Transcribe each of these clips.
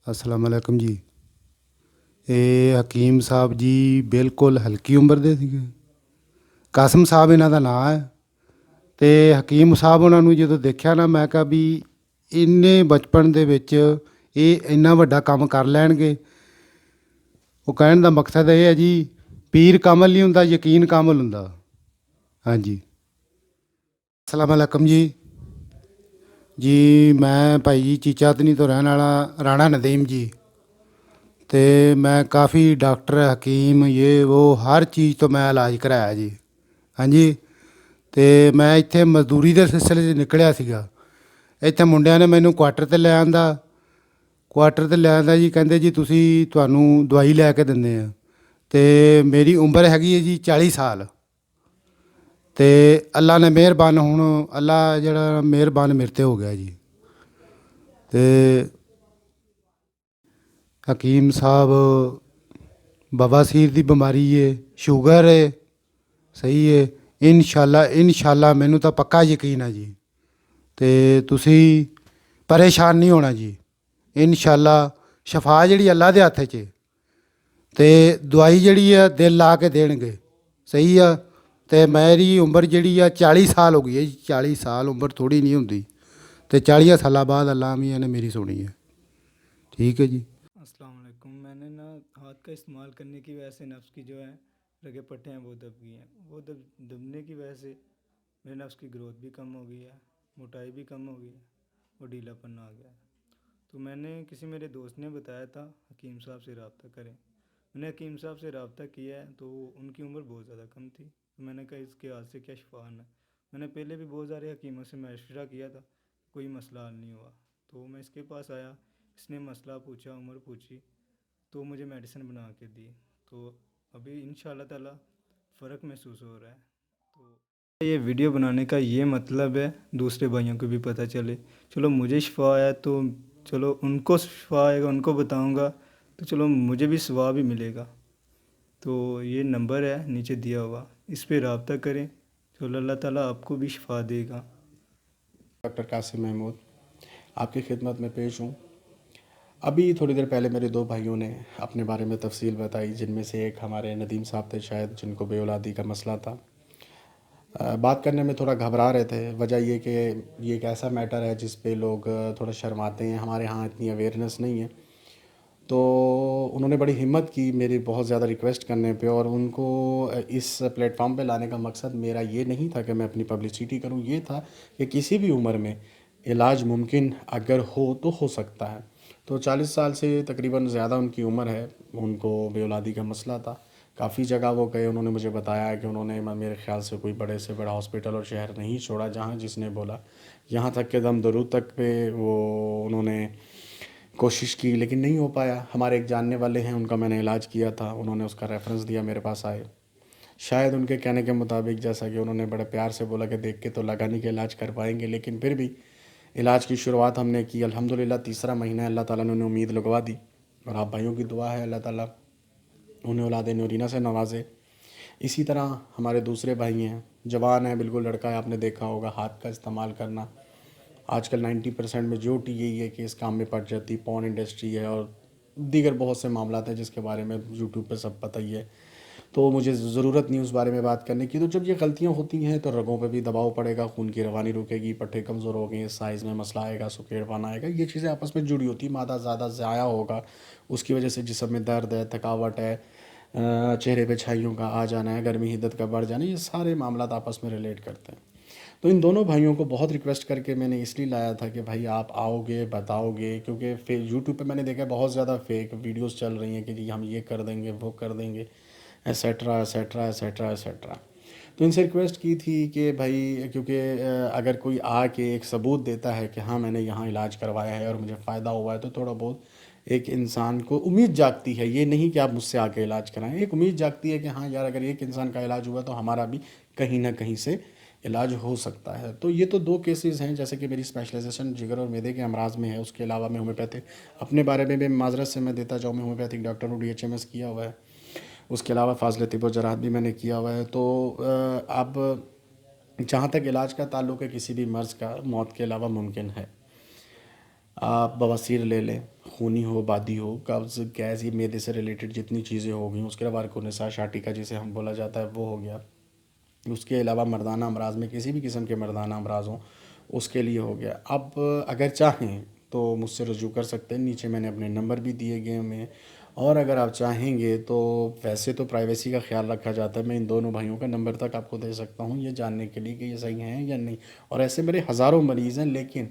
ਅਸਲਾਮ ਵਾਲੇਕੁਮ ਜੀ। ਇਹ ਹਕੀਮ ਸਾਹਿਬ ਜੀ ਬਿਲਕੁਲ ਹਲਕੀ ਉਮਰ ਦੇ ਸੀਗੇ। ਕਾਸਮ ਸਾਹਿਬ ਇਹਨਾਂ ਦਾ ਨਾਂ ਹੈ। ਅਤੇ ਹਕੀਮ ਸਾਹਿਬ ਉਹਨਾਂ ਨੂੰ ਜਦੋਂ ਦੇਖਿਆ ਨਾ, ਮੈਂ ਕਿਹਾ ਵੀ ਇੰਨੇ ਬਚਪਨ ਦੇ ਵਿੱਚ ਇਹ ਇੰਨਾ ਵੱਡਾ ਕੰਮ ਕਰ ਲੈਣਗੇ। ਉਹ ਕਹਿਣ ਦਾ ਮਕਸਦ ਇਹ ਹੈ ਜੀ, ਪੀਰ ਕਾਮਲ ਨਹੀਂ ਹੁੰਦਾ, ਯਕੀਨ ਕਾਮਲ ਹੁੰਦਾ। ਹਾਂਜੀ। ਅਸਲਾਮ ਵਾਲੇਕੁਮ ਜੀ। ਜੀ ਮੈਂ ਭਾਈ ਜੀ ਚੀਚਾਤਨੀ ਤੋਂ ਰਹਿਣ ਵਾਲਾ ਰਾਣਾ ਨਦੀਮ ਜੀ। ਅਤੇ ਮੈਂ ਕਾਫੀ ਡਾਕਟਰ ਹਕੀਮ ਉਹ ਹਰ ਚੀਜ਼ ਤੋਂ ਮੈਂ ਇਲਾਜ ਕਰਾਇਆ ਜੀ। ਹਾਂਜੀ। ਅਤੇ ਮੈਂ ਇੱਥੇ ਮਜ਼ਦੂਰੀ ਦੇ ਸਿਲਸਿਲੇ 'ਚ ਨਿਕਲਿਆ ਸੀਗਾ। ਇੱਥੇ ਮੁੰਡਿਆਂ ਨੇ ਮੈਨੂੰ ਕੁਆਟਰ 'ਤੇ ਲੈ ਆਂਦਾ। ਜੀ, ਕਹਿੰਦੇ ਜੀ ਤੁਹਾਨੂੰ ਦਵਾਈ ਲੈ ਕੇ ਦਿੰਦੇ ਹਾਂ। ਅਤੇ ਮੇਰੀ ਉਮਰ ਹੈਗੀ ਹੈ ਜੀ 40 ਸਾਲ। ਅਤੇ ਅੱਲਾ ਨੇ ਮਿਹਰਬਾਨ, ਹੁਣ ਅੱਲਾ ਜਿਹੜਾ ਮਿਹਰਬਾਨ ਮੇਰੇ 'ਤੇ ਹੋ ਗਿਆ ਜੀ। ਅਤੇ ਹਕੀਮ ਸਾਹਿਬ ਬਵਾਸੀਰ ਦੀ ਬਿਮਾਰੀ ਹੈ, ਸ਼ੂਗਰ ਹੈ, ਸਹੀ ਹੈ। ਇਨਸ਼ਾਅੱਲਾ ਮੈਨੂੰ ਤਾਂ ਪੱਕਾ ਯਕੀਨ ਹੈ ਜੀ। ਅਤੇ ਤੁਸੀਂ ਪਰੇਸ਼ਾਨ ਨਹੀਂ ਹੋਣਾ ਜੀ। ਇਨਸ਼ਾਅੱਲਾ ਸ਼ਫਾ ਜਿਹੜੀ ਅੱਲਾ ਦੇ ਹੱਥ 'ਚ ਹੈ। ਅਤੇ ਦਵਾਈ ਜਿਹੜੀ ਆ ਦਿਲ ਲਾ ਕੇ ਦੇਣਗੇ, ਸਹੀ ਆ। ਅਤੇ ਮੇਰੀ ਉਮਰ ਜਿਹੜੀ ਆ 40 ਸਾਲ ਹੋ ਗਈ ਹੈ ਜੀ। 40 ਸਾਲ ਉਮਰ ਥੋੜ੍ਹੀ ਨਹੀਂ ਹੁੰਦੀ। ਅਤੇ 40 ਸਾਲਾਂ ਬਾਅਦ ਅੱਲਾ ਮੀਆਂ نے میری سنی ہے۔ ٹھیک ہے جی۔ السلام علیکم۔ میں نے ہاتھ کا استعمال کرنے کی وجہ سے نفس کی جو ہے رگے پٹے ہیں وہ دب گئی ہیں۔ وہ دبنے کی وجہ سے میرے نفس کی گروتھ بھی کم ہو گئی ہے، موٹائی بھی کم ہو گئی ہے اور ڈھیلا پن آ گیا ہے۔ تو میں نے میرے دوست نے بتایا تھا حکیم صاحب سے رابطہ کریں۔ میں نے حکیم صاحب سے رابطہ کیا ہے تو ان کی عمر بہت زیادہ کم تھی۔ تو میں نے کہا اس کے حال سے کیا شفا ہے۔ میں نے پہلے بھی بہت سارے حکیموں سے مشورہ کیا تھا، کوئی مسئلہ حل نہیں ہوا۔ تو میں اس کے پاس آیا، اس نے مسئلہ پوچھا، عمر پوچھی، تو مجھے میڈیسن بنا کے دی۔ تو ابھی انشاءاللہ تعالی فرق محسوس ہو رہا ہے۔ تو یہ ویڈیو بنانے کا یہ مطلب ہے دوسرے بھائیوں کو بھی پتہ چلے۔ چلو مجھے شفا آیا تو چلو ان کو شفا آئے گا، ان کو بتاؤں گا تو چلو مجھے بھی ثواب بھی ملے گا۔ تو یہ نمبر ہے نیچے دیا ہوا، اس پہ رابطہ کریں، چلو اللہ تعالیٰ آپ کو بھی شفا دے گا۔ ڈاکٹر قاسم محمود آپ کی خدمت میں پیش ہوں۔ ابھی تھوڑی دیر پہلے میرے دو بھائیوں نے اپنے بارے میں تفصیل بتائی، جن میں سے ایک ہمارے ندیم صاحب تھے شاید، جن کو بے اولادی کا مسئلہ تھا۔ بات کرنے میں تھوڑا گھبرا رہے تھے، وجہ یہ کہ یہ ایک ایسا میٹر ہے جس پہ لوگ تھوڑا شرماتے ہیں، ہمارے ہاں اتنی اویئرنیس نہیں ہے۔ تو انہوں نے بڑی ہمت کی میری بہت زیادہ ریکویسٹ کرنے پہ، اور ان کو اس پلیٹ فارم پہ لانے کا مقصد میرا یہ نہیں تھا کہ میں اپنی پبلسٹی کروں، یہ تھا کہ کسی بھی عمر میں علاج ممکن اگر ہو تو ہو سکتا ہے۔ تو 40 سال سے تقریباً زیادہ ان کی عمر ہے، ان کو بے اولادی کا مسئلہ تھا۔ کافی جگہ وہ گئے، انہوں نے مجھے بتایا کہ انہوں نے میرے خیال سے کوئی بڑے سے بڑا ہاسپٹل اور شہر نہیں چھوڑا جہاں جس نے بولا، یہاں تک کہ دم درود تک پہ انہوں نے کوشش کی، لیکن نہیں ہو پایا۔ ہمارے ایک جاننے والے ہیں، ان کا میں نے علاج کیا تھا، انہوں نے اس کا ریفرنس دیا، میرے پاس آئے۔ شاید ان کے کہنے کے مطابق، جیسا کہ انہوں نے بڑے پیار سے بولا کہ دیکھ کے تو لگا نہیں کہ علاج کر پائیں گے، لیکن پھر بھی علاج کی شروعات ہم نے کی۔ الحمدللہ تیسرا مہینہ اللہ تعالیٰ نے انہیں امید لگوا دی، اور آپ بھائیوں کی دعا ہے اللہ تعالیٰ انہیں اولاد نورینہ سے نوازے۔ اسی طرح ہمارے دوسرے بھائی ہیں، جوان ہیں، بالکل لڑکا ہے، آپ نے دیکھا ہوگا ہاتھ کا استعمال کرنا آج کل 90% میجورٹی یہی ہے کہ اس کام میں پڑ جاتی، پورن انڈسٹری ہے اور دیگر بہت سے معاملات ہیں جس کے بارے میں یوٹیوب پہ سب پتہ ہی ہے۔ تو مجھے ضرورت نہیں اس بارے میں بات کرنے کی۔ تو جب یہ غلطیاں ہوتی ہیں تو رگوں پہ بھی دباؤ پڑے گا، خون کی روانی رکے گی، پٹھے کمزور ہو گئے، سائز میں مسئلہ آئے گا، سکیڑ پن آئے گا، یہ چیزیں آپس میں جڑی ہوتی ہیں۔ مادہ زیادہ ضائع ہوگا، اس کی وجہ سے جسم میں درد ہے، تھکاوٹ ہے، چہرے پہ چھائیوں کا آ جانا ہے، گرمی حدت کا بڑھ جانا، یہ سارے معاملات آپس میں ریلیٹ کرتے ہیں۔ تو ان دونوں بھائیوں کو بہت ریکویسٹ کر کے میں نے اس لیے لایا تھا کہ بھائی آپ آؤ گے، بتاؤ گے، کیونکہ یوٹیوب پہ میں نے دیکھا بہت زیادہ فیک ویڈیوز چل رہی ہیں کہ جی ہم یہ کر دیں گے، وہ کر دیں گے، ایسیٹرا ایسیٹرا ایسیٹرا ایسیٹرا۔ تو ان سے ریکویسٹ کی تھی کہ بھائی، کیونکہ اگر کوئی آ کے ایک ثبوت دیتا ہے کہ ہاں میں نے یہاں علاج کروایا ہے اور مجھے فائدہ ہوا ہے، تو تھوڑا بہت ایک انسان کو امید جاگتی ہے۔ یہ نہیں کہ آپ مجھ سے آ کے علاج کرائیں، ایک امید جاگتی ہے کہ ہاں یار اگر ایک انسان کا علاج ہوا تو ہمارا بھی کہیں نہ کہیں سے علاج ہو سکتا ہے۔ تو یہ تو دو کیسز ہیں، جیسے کہ میری اسپیشلائزیشن جگر اور میدے کے امراض میں ہے، اس کے علاوہ میں ہومیوپیتھک اپنے بارے میں بھی معذرت سے میں دیتا جاؤں، میں ہومیوپیتھک ڈاکٹر ہوں، DHMS کیا ہوا ہے، اس کے علاوہ فاضل طب و جراحت بھی میں نے کیا ہوا ہے۔ تو اب جہاں تک علاج کا تعلق ہے، کسی بھی مرض کا موت کے علاوہ ممکن ہے۔ آپ بواسیر لے لیں، خونی ہو، بادی ہو، قبض، گیس، یہ معدے سے ریلیٹڈ جتنی چیزیں ہو گئیں، اس کے علاوہ ورکونسا شاٹیکا جسے ہم بولا جاتا ہے وہ ہو گیا، اس کے علاوہ مردانہ امراض میں کسی بھی قسم کے مردانہ امراض ہوں اس کے لیے ہو گیا. اب اگر چاہیں تو مجھ سے رجوع کر سکتے ہیں، نیچے میں نے اپنے نمبر بھی دیے گئے ہیں، اور اگر آپ چاہیں گے تو ویسے تو پرائیویسی کا خیال رکھا جاتا ہے، میں ان دونوں بھائیوں کا نمبر تک آپ کو دے سکتا ہوں یہ جاننے کے لیے کہ یہ صحیح ہیں یا نہیں. اور ایسے میرے ہزاروں مریض ہیں، لیکن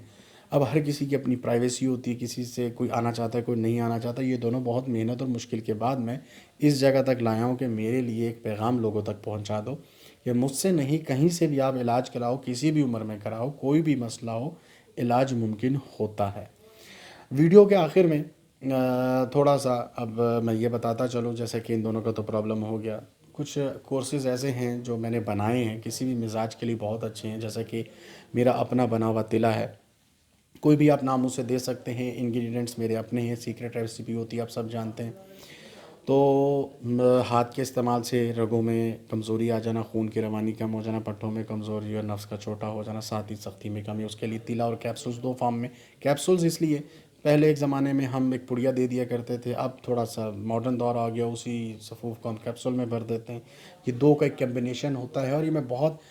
اب ہر کسی کی اپنی پرائیویسی ہوتی ہے، کسی سے کوئی آنا چاہتا ہے کوئی نہیں آنا چاہتا. یہ دونوں بہت محنت اور مشکل کے بعد میں اس جگہ تک لایا ہوں کہ میرے لیے ایک پیغام لوگوں تک پہنچا دو کہ مجھ سے نہیں، کہیں سے بھی آپ علاج کراؤ، کسی بھی عمر میں کراؤ، کوئی بھی مسئلہ ہو علاج ممکن ہوتا ہے. ویڈیو کے آخر میں تھوڑا سا اب میں یہ بتاتا چلوں، جیسے کہ ان دونوں کا تو پرابلم ہو گیا، کچھ کورسز ایسے ہیں جو میں نے بنائے ہیں کسی بھی مزاج کے لیے بہت اچھے ہیں، جیسا کہ میرا اپنا بنا ہوا تلا ہے، کوئی بھی آپ نام اسے دے سکتے ہیں. انگریڈینٹس میرے اپنے ہیں، سیکریٹ ریسیپی ہوتی ہے، آپ سب جانتے ہیں. تو ہاتھ کے استعمال سے رگوں میں کمزوری آ جانا، خون کی روانی کم ہو جانا، پٹھوں میں کمزوری اور نفس کا چھوٹا ہو جانا، ساتھ ہی سختی میں کمی، اس کے لیے تلا اور کیپسولز دو فارم میں. کیپسولز اس لیے پہلے ایک زمانے میں ہم ایک پڑیا دے دیا کرتے تھے، اب تھوڑا سا ماڈرن دور آ گیا، اسی صفوف کو ہم کیپسول میں بھر دیتے ہیں. یہ دو کا ایک کمبینیشن ہوتا ہے، اور یہ میں بہت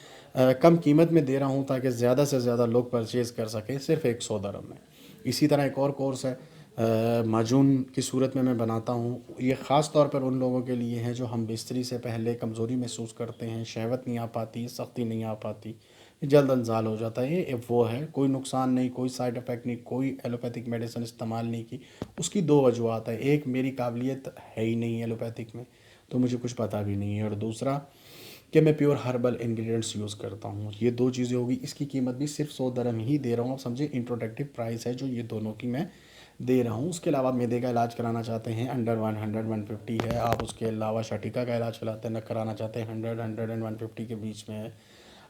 کم قیمت میں دے رہا ہوں تاکہ زیادہ سے زیادہ لوگ پرچیز کر سکیں، صرف 100 درہم میں. اسی طرح ایک اور کورس ہے معجون کی صورت میں بناتا ہوں، یہ خاص طور پر ان لوگوں کے لیے ہے جو ہم بستری سے پہلے کمزوری محسوس کرتے ہیں، شہوت نہیں آ پاتی، سختی نہیں آ پاتی، جلد انزال ہو جاتا ہے. یہ وہ ہے، کوئی نقصان نہیں، کوئی سائیڈ افیکٹ نہیں، کوئی ایلوپیتھک میڈیسن استعمال نہیں کی. اس کی دو وجوہات ہیں، ایک میری قابلیت ہے ہی نہیں ایلوپیتھک میں تو مجھے کچھ پتہ بھی نہیں ہے، اور دوسرا کہ میں پیور ہربل انگریڈینٹس یوز کرتا ہوں. یہ دو چیزیں ہوگی. اس کی قیمت بھی صرف 100 درہم ہی دے رہا ہوں، آپ سمجھے انٹروڈکٹیو پرائس ہے جو یہ دونوں کی میں دے رہا ہوں. اس کے علاوہ معدے کا علاج کرانا چاہتے ہیں انڈر 150 ہے، آپ اس کے علاوہ شٹیکا کا علاج کرانا چاہتے ہیں 100 اینڈ 150 کے بیچ میں ہے.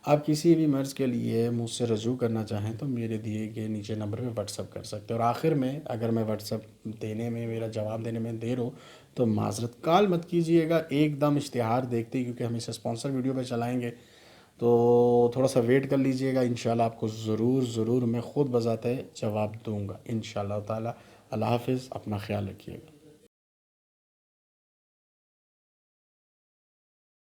آپ کسی بھی مرض کے لیے مجھ سے رجوع کرنا چاہیں تو میرے دیے گئے نیچے نمبر پہ واٹس اپ کر سکتے ہیں. اور آخر میں اگر میں واٹس اپ دینے میں، میرا جواب دینے میں دیر ہو تو معذرت، کال مت کیجیے گا ایک دم اشتہار دیکھتے ہی، کیونکہ ہم اسے اسپانسر ویڈیو پہ چلائیں گے، تو تھوڑا سا ویٹ کر لیجئے گا. انشاءاللہ آپ کو ضرور میں خود بذات جواب دوں گا انشاءاللہ تعالی. اللہ حافظ، اپنا خیال رکھیے گا.